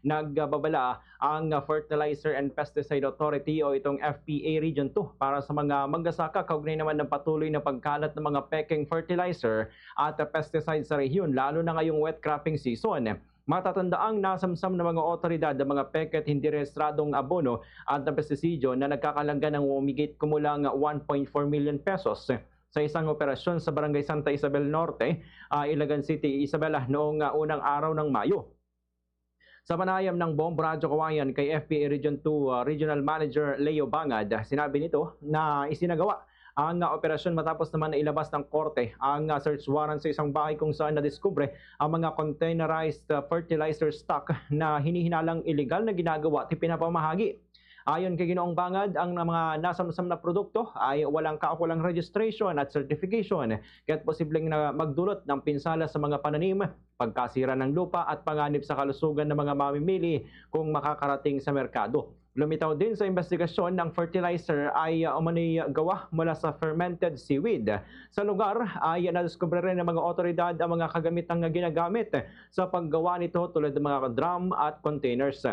nagbabala ang Fertilizer and Pesticide Authority o itong FPA Region 2 para sa mga magsasaka kaugnay naman ng patuloy na pagkalat ng mga pekeng fertilizer at pesticide sa rehiyon lalo na ngayong wet cropping season. Matatandaang nasamsam ng mga otoridad ang mga peke at hindi rehistradong abono at pestisidyo na nagkakalaga ng umigit kumulang 1.4 million pesos sa isang operasyon sa Barangay Santa Isabel Norte, Ilagan City, Isabela noong unang araw ng Mayo. Sa panayam ng Bombo Radyo Kawayan kay FPA Region 2 Regional Manager Leo Bangad, sinabi nito na isinagawa ang operasyon matapos naman na ilabas ng korte ang search warrant sa isang bahay kung saan nadiskubre ang mga containerized fertilizer stock na hinihinalang illegal na ginagawa at pinapamahagi. Ayon kay Ginoong Bangad, ang mga nasamsam na produkto ay walang kaukulang registration at certification kaya't posibleng na magdulot ng pinsala sa mga pananim, pagkasira ng lupa at panganib sa kalusugan ng mga mamimili kung makakarating sa merkado. Lumitaw din sa investigasyon ng fertilizer ay umano'y gawa mula sa fermented seaweed. Sa lugar ay nadiskubre rin ng mga otoridad ang mga kagamitang ginagamit sa paggawa nito tulad ng mga drum at containers.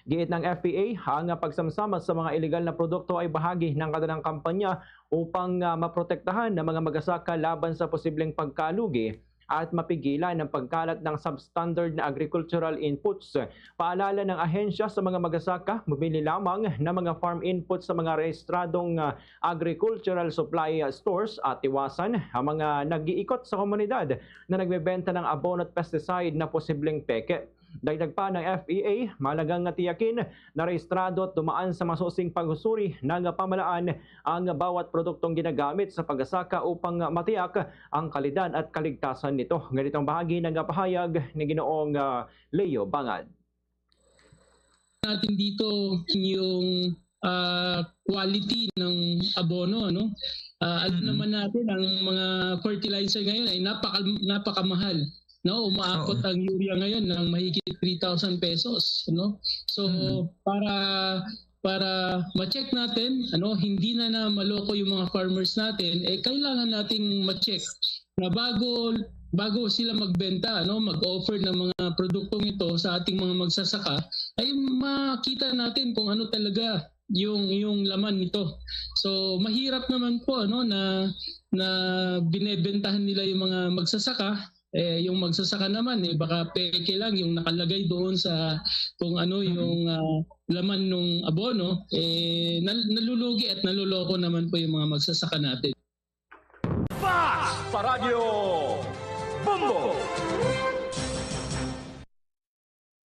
Giit ng FPA, ang pagsamsama sa mga ilegal na produkto ay bahagi ng kanilang kampanya upang maprotektahan ng mga magsasaka laban sa posibleng pagkalugi at mapigilan ang pagkalat ng substandard na agricultural inputs. Paalala ng ahensya sa mga magsasaka, bumili lamang ng mga farm inputs sa mga rehistradong agricultural supply stores at iwasan ang mga nag-iikot sa komunidad na nagbebenta ng abono at pesticide na posibleng peke. Dagdag pa ng FEA, malagang tiyakin na rehistrado at dumaan sa masusing paghusuri ng pamalaan ang bawat produktong ginagamit sa pagsasaka upang matiyak ang kalidad at kaligtasan nito. Ganitong bahagi ng pahayag ni Ginoong Leo Bangad. Natin dito yung quality ng abono, no? Alam naman natin ang mga fertilizer ngayon ay napakamahal. No, umaabot ang urea ngayon ng mahigit 3,000 pesos, no? So para ma-check natin, hindi na maloko yung mga farmers natin, kailangan nating ma-check na bago sila magbenta, mag-offer ng mga produktong ito sa ating mga magsasaka, ay makita natin kung ano talaga yung laman nito. So mahirap naman po na binebentahan nila yung mga magsasaka. Yung magsasaka naman baka peke lang yung nakalagay doon sa kung ano yung laman ng abono, nalulugi at naluloko naman po yung mga magsasaka natin. Fast sa radyo, Bombo!